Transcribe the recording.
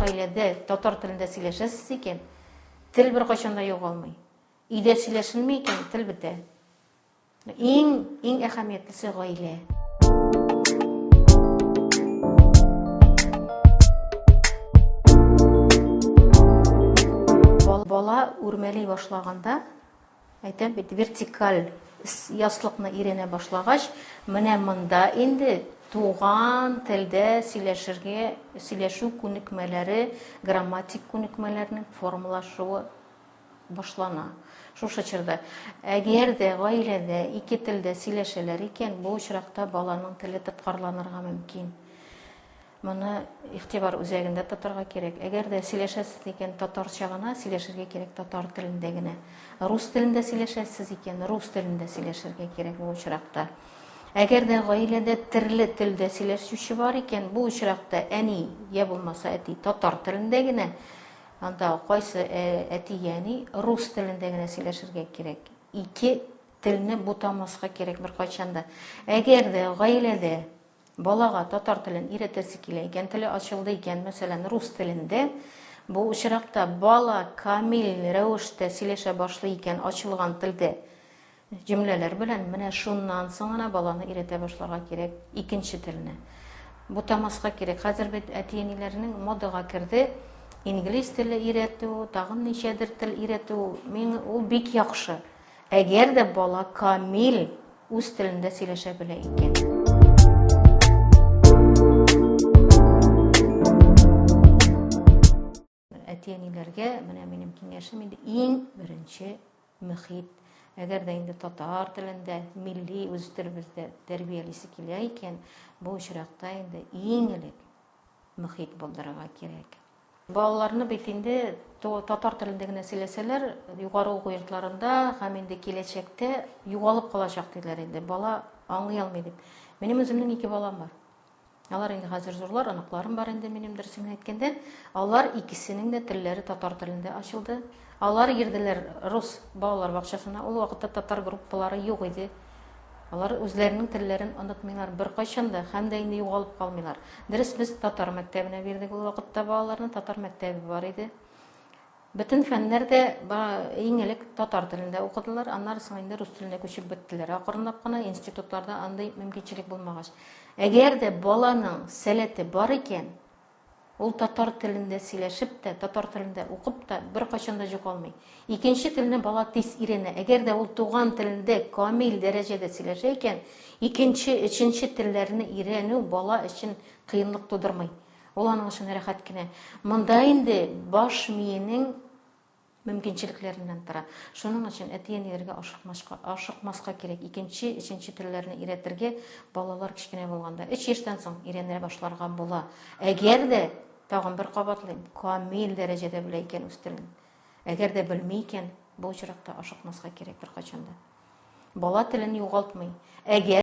гаиләдә татар телендә сөйләшәсез икән, тел беркайчан да югалмый. Өйдә сөйләшелми икән, тел бетә. Иң әһәмиятлесе гаилә. Бала үрмәли башлаганда, әйтәм бит, вертикаль яслыкны иренә башлагач, менә монда инде туган телдә сөйләшү күнекмәләре, грамматик күнекмәләренең формалашуы башлана. Шушы чорда, әгәр дә гаиләдә ике телдә сөйләшәләр икән, бу очракта баланың теле тоткарланырга мөмкин. Моны игътибар үзәгендә тотарга кирәк. Әгәр дә сөйләшәсез икән, татарча гына сөйләшергә кирәк, татар телендә генә. Рус телендә сөйләшәсез икән, рус телендә сөйләшергә кирәк бу очракта. Әгәр дә гаиләдә төрле телдә сөйләшүче бар икән, бу очракта әни, я булмаса әти татар телендә генә, анда кайсы әти, яни рус телендә генә сөйләшергә кирәк. Ике телне бутамаска кирәк беркайчан да. Әгәр дә гаиләдә балага татар телен өйрәтәсе килә икән, теле ачылды икән, мәсәлән, рус телендә, бу очракта бала камил рәвештә сөйләшә башлый икән, ачылган телдә җөмләләр белән, менә шуннан соң гына баланы өйрәтә башларга кирәк икенче телне. Бутамаска кирәк. Хәзер бит әти-әниләрнең модага керде. Инглиз теле өйрәтү, тагын ничәдер тел өйрәтү, ул бик яхшы. Әгәр дә бала камил үз телендә сөйләшә белә икән. Әти-әниләргә менә минем киңәшем инде иң беренче мөхит. Әгәр дә инде татар телендә, милли үз телебездә тәрбиялисе килә икән, бу очракта инде иң элек мөхит булдырырга кирәк. Балаларны бит инде татар телендә генә сөйләсәләр, югары уку йортларында һәм инде киләчәктә югалып калачак диләр инде. Бала аңлый алмый дип. Минем үземнең 2 балам бар. Алар инде хәзер зурлар, аныкларым бар инде минем дөресен әйткәндә. Алар икесенең дә телләре татар телендә ачылды. Алар йөрделәр рус балалар бакчасына. Ул вакытта татар группалары юк иде. Алар үзләренең телләрен онытмыйлар беркайчан да, һәм дә инде югалып калмыйлар. Дөрес, без татар мәктәбенә бирдек ул вакытта балаларны, татар мәктәбе бар иде. Бөтен фәннәрдә иң элек татар телендә укыдылар, аннары соң инде рус теленә күчеп беттеләр. Акрынлап кына институтларда андай мөмкинчелек булмагач. Әгәр дә баланың сәләте бар икән, ул татар телендә сөйләшеп тә, татар телендә укып та беркайчан да югалмый. Икенче телне бала тиз өйрәнә. Әгәр дә ул туган телендә камил дәрәҗәдә сөйләшә икән, икенче, өченче телләрне өйрәнү бала өчен кыенлык тудырмый. Ул аның өчен рәхәт кенә. Монда инде баш миенең мөмкинчелекләреннән тора. Шуның өчен әти-әниләргә ашыкмаска кирәк. Икенче, өченче телләрне өйрәтергә балалар кичкенә булганда 3 яшьтән соң өйрәнә башларга була. Әгәр дә тагын бер кабатлыйм, камил дәрәҗәдә белә икән үз телен. Әгәр дә белми икән, бу очракта ашыкмаска кирәк беркайчан да. Бала телен югалтмый. Әгәр